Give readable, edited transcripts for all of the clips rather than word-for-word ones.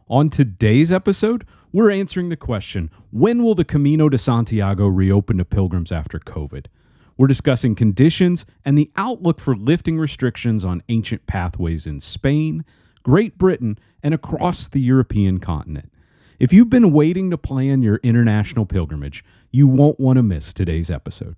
On today's episode, we're answering the question, when will the Camino de Santiago reopen to pilgrims after COVID? We're discussing conditions and the outlook for lifting restrictions on ancient pathways in Spain, Great Britain, and across the European continent. If you've been waiting to plan your international pilgrimage, you won't want to miss today's episode.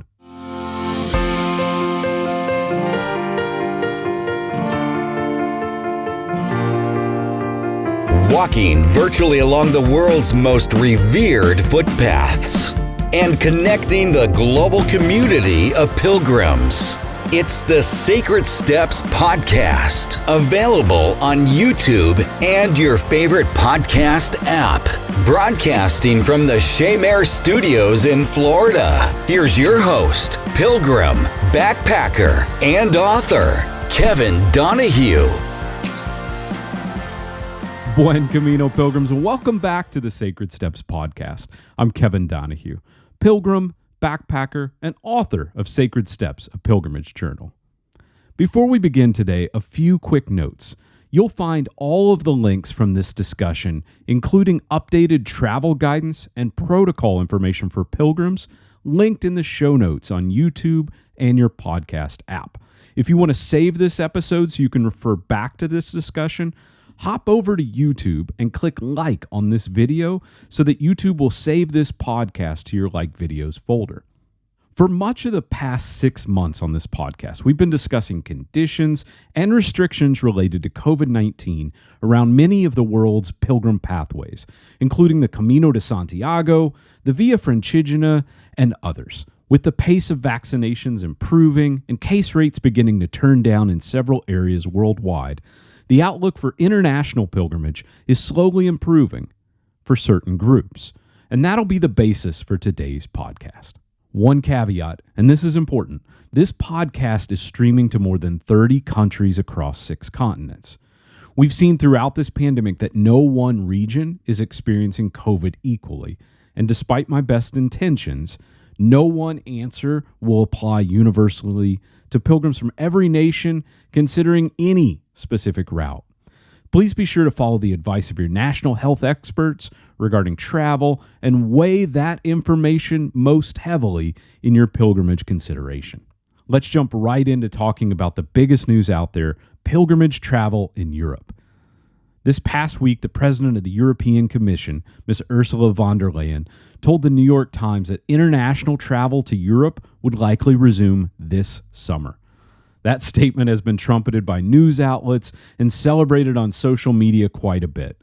Walking virtually along the world's most revered footpaths and connecting the global community of pilgrims. It's the Sacred Steps podcast, available on YouTube and your favorite podcast app. Broadcasting from the Shaymare Studios in Florida, here's your host, pilgrim, backpacker, and author, Kevin Donahue. Buen Camino, pilgrims, and welcome back to the Sacred Steps podcast. I'm Kevin Donahue, pilgrim, backpacker, and author of Sacred Steps, a pilgrimage journal. Before we begin today, a few quick notes. You'll find all of the links from this discussion, including updated travel guidance and protocol information for pilgrims, linked in the show notes on YouTube and your podcast app. If you want to save this episode so you can refer back to this discussion, hop over to YouTube and click like on this video so that YouTube will save this podcast to your like videos folder. For much of the past 6 months on this podcast, we've been discussing conditions and restrictions related to COVID-19 around many of the world's pilgrim pathways, including the Camino de Santiago, the Via Francigena, and others. With the pace of vaccinations improving and case rates beginning to turn down in several areas worldwide, the outlook for international pilgrimage is slowly improving for certain groups, and that'll be the basis for today's podcast. One caveat, and this is important, this podcast is streaming to more than 30 countries across 6 continents. We've seen throughout this pandemic that no one region is experiencing COVID equally, and despite my best intentions, no one answer will apply universally to pilgrims from every nation considering any specific route. Please be sure to follow the advice of your national health experts regarding travel and weigh that information most heavily in your pilgrimage consideration. Let's jump right into talking about the biggest news out there, pilgrimage travel in Europe. This past week, the president of the European Commission, Ms. Ursula von der Leyen, told the New York Times that international travel to Europe would likely resume this summer. That statement has been trumpeted by news outlets and celebrated on social media quite a bit.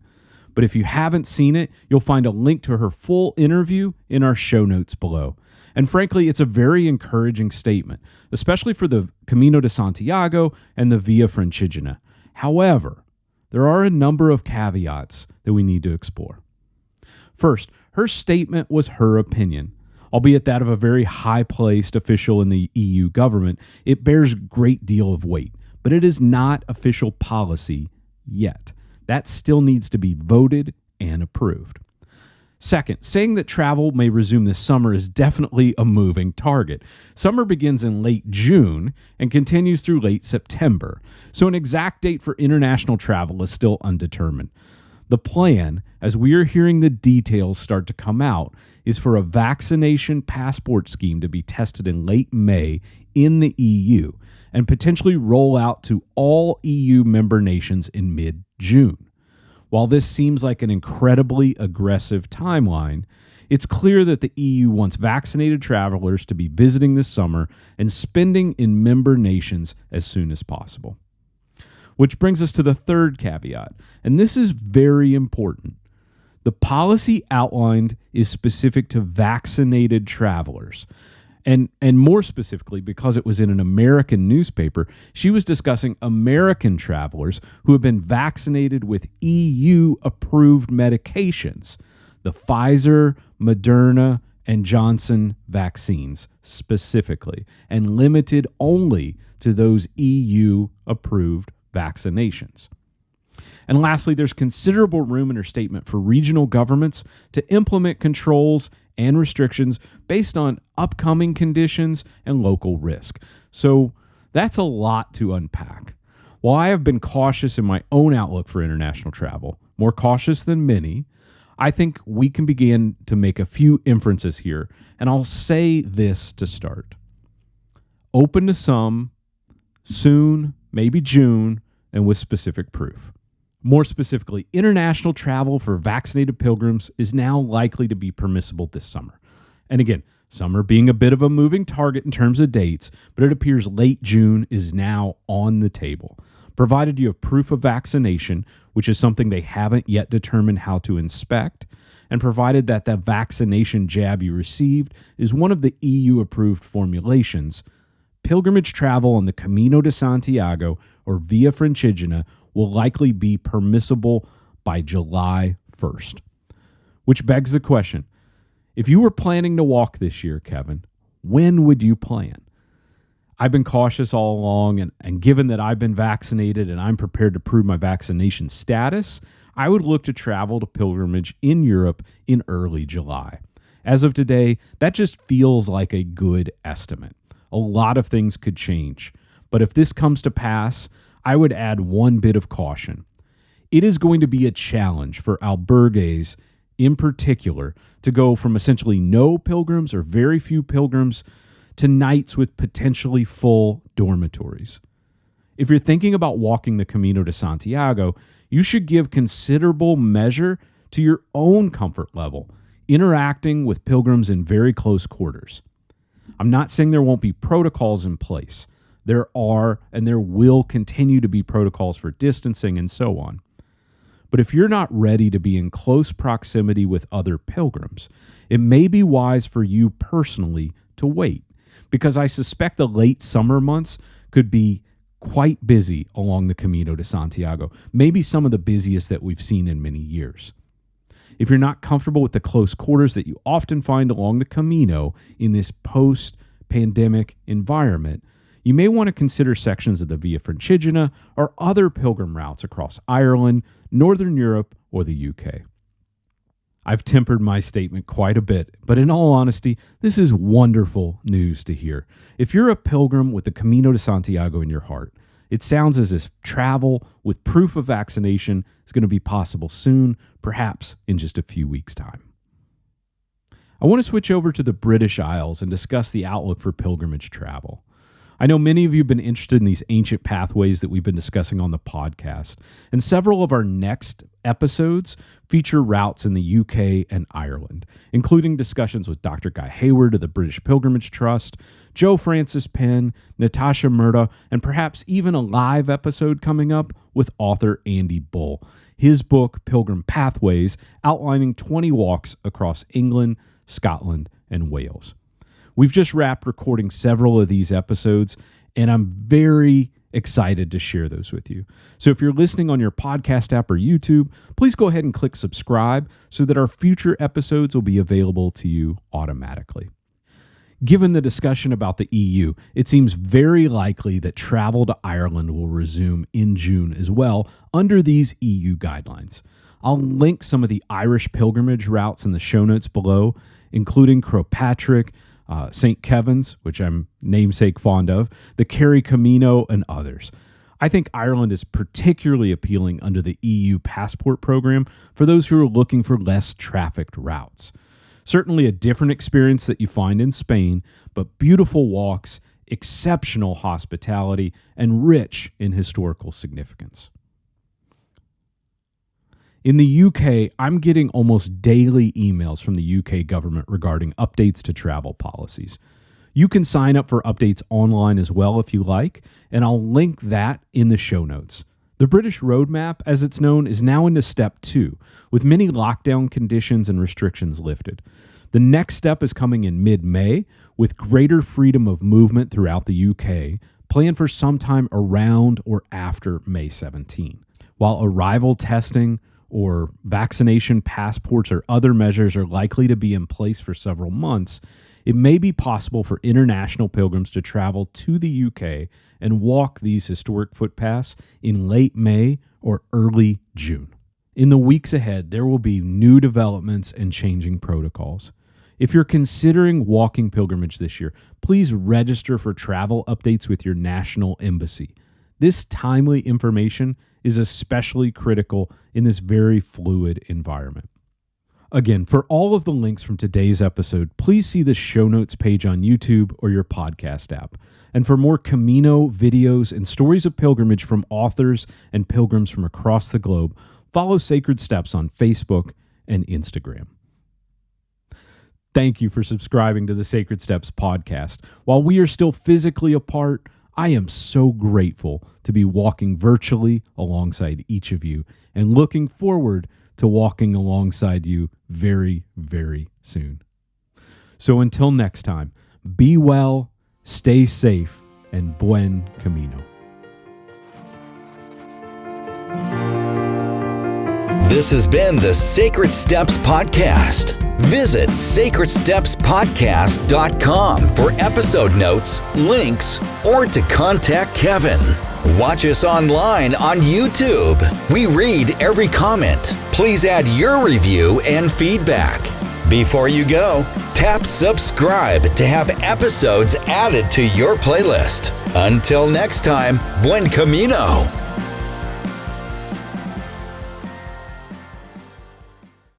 But if you haven't seen it, you'll find a link to her full interview in our show notes below. And frankly, it's a very encouraging statement, especially for the Camino de Santiago and the Via Francigena. However, there are a number of caveats that we need to explore. First, her statement was her opinion. Albeit that of a very high-placed official in the EU government, it bears a great deal of weight, but it is not official policy yet. That still needs to be voted and approved. Second, saying that travel may resume this summer is definitely a moving target. Summer begins in late June and continues through late September, so an exact date for international travel is still undetermined. The plan, as we are hearing the details start to come out, is for a vaccination passport scheme to be tested in late May in the EU and potentially roll out to all EU member nations in mid-June. While this seems like an incredibly aggressive timeline, it's clear that the EU wants vaccinated travelers to be visiting this summer and spending in member nations as soon as possible. Which brings us to the third caveat, and this is very important. The policy outlined is specific to vaccinated travelers. And more specifically, because it was in an American newspaper, she was discussing American travelers who have been vaccinated with EU-approved medications, the Pfizer, Moderna, and Johnson vaccines specifically, and limited only to those EU-approved vaccinations. And lastly, there's considerable room in her statement for regional governments to implement controls and restrictions based on upcoming conditions and local risk. So that's a lot to unpack. While I have been cautious in my own outlook for international travel, more cautious than many, I think we can begin to make a few inferences here, and I'll say this to start. Open to some, soon, maybe June, and with specific proof. More specifically, international travel for vaccinated pilgrims is now likely to be permissible this summer. And again, summer being a bit of a moving target in terms of dates, but it appears late June is now on the table, provided you have proof of vaccination, which is something they haven't yet determined how to inspect, and provided that the vaccination jab you received is one of the EU-approved formulations. Pilgrimage travel on the Camino de Santiago or Via Francigena will likely be permissible by July 1st. Which begs the question, if you were planning to walk this year, Kevin, when would you plan? I've been cautious all along, and given that I've been vaccinated and I'm prepared to prove my vaccination status, I would look to travel to pilgrimage in Europe in early July. As of today, that just feels like a good estimate. A lot of things could change, but if this comes to pass, I would add one bit of caution. It is going to be a challenge for albergues in particular to go from essentially no pilgrims or very few pilgrims to nights with potentially full dormitories. If you're thinking about walking the Camino de Santiago, you should give considerable measure to your own comfort level, interacting with pilgrims in very close quarters. I'm not saying there won't be protocols in place. There are, and there will continue to be protocols for distancing and so on. But if you're not ready to be in close proximity with other pilgrims, it may be wise for you personally to wait, because I suspect the late summer months could be quite busy along the Camino de Santiago, maybe some of the busiest that we've seen in many years. If you're not comfortable with the close quarters that you often find along the Camino in this post-pandemic environment, you may want to consider sections of the Via Francigena or other pilgrim routes across Ireland, Northern Europe, or the UK. I've tempered my statement quite a bit, but in all honesty, this is wonderful news to hear. If you're a pilgrim with the Camino de Santiago in your heart, it sounds as if travel with proof of vaccination is going to be possible soon, perhaps in just a few weeks' time. I want to switch over to the British Isles and discuss the outlook for pilgrimage travel. I know many of you have been interested in these ancient pathways that we've been discussing on the podcast, and several of our next episodes feature routes in the UK and Ireland, including discussions with Dr. Guy Hayward of the British Pilgrimage Trust, Joe Francis Penn, Natasha Murda, and perhaps even a live episode coming up with author Andy Bull. His book, Pilgrim Pathways, outlining 20 walks across England, Scotland, and Wales. We've just wrapped recording several of these episodes, and I'm very excited to share those with you. So if you're listening on your podcast app or YouTube, please go ahead and click subscribe so that our future episodes will be available to you automatically. Given the discussion about the EU, it seems very likely that travel to Ireland will resume in June as well under these EU guidelines. I'll link some of the Irish pilgrimage routes in the show notes below, including Crowpatrick, St. Kevin's, which I'm namesake fond of, the Kerry Camino, and others. I think Ireland is particularly appealing under the EU passport program for those who are looking for less trafficked routes. Certainly a different experience that you find in Spain, but beautiful walks, exceptional hospitality, and rich in historical significance. In the UK, I'm getting almost daily emails from the UK government regarding updates to travel policies. You can sign up for updates online as well if you like, and I'll link that in the show notes. The British Roadmap, as it's known, is now into step 2, with many lockdown conditions and restrictions lifted. The next step is coming in mid-May, with greater freedom of movement throughout the UK, planned for sometime around or after May 17. While arrival testing or vaccination passports or other measures are likely to be in place for several months, it may be possible for international pilgrims to travel to the UK and walk these historic footpaths in late May or early June. In the weeks ahead, there will be new developments and changing protocols. If you're considering walking pilgrimage this year, please register for travel updates with your national embassy. This timely information is especially critical in this very fluid environment. Again, for all of the links from today's episode, please see the show notes page on YouTube or your podcast app. And for more Camino videos and stories of pilgrimage from authors and pilgrims from across the globe, follow Sacred Steps on Facebook and Instagram. Thank you for subscribing to the Sacred Steps podcast. While we are still physically apart, I am so grateful to be walking virtually alongside each of you and looking forward to walking alongside you very, very soon. So until next time, be well, stay safe, and buen camino. This has been the Sacred Steps Podcast. Visit sacredstepspodcast.com for episode notes, links, or to contact Kevin. Watch us online on YouTube. We read every comment. Please add your review and feedback. Before you go, tap subscribe to have episodes added to your playlist. Until next time, buen camino.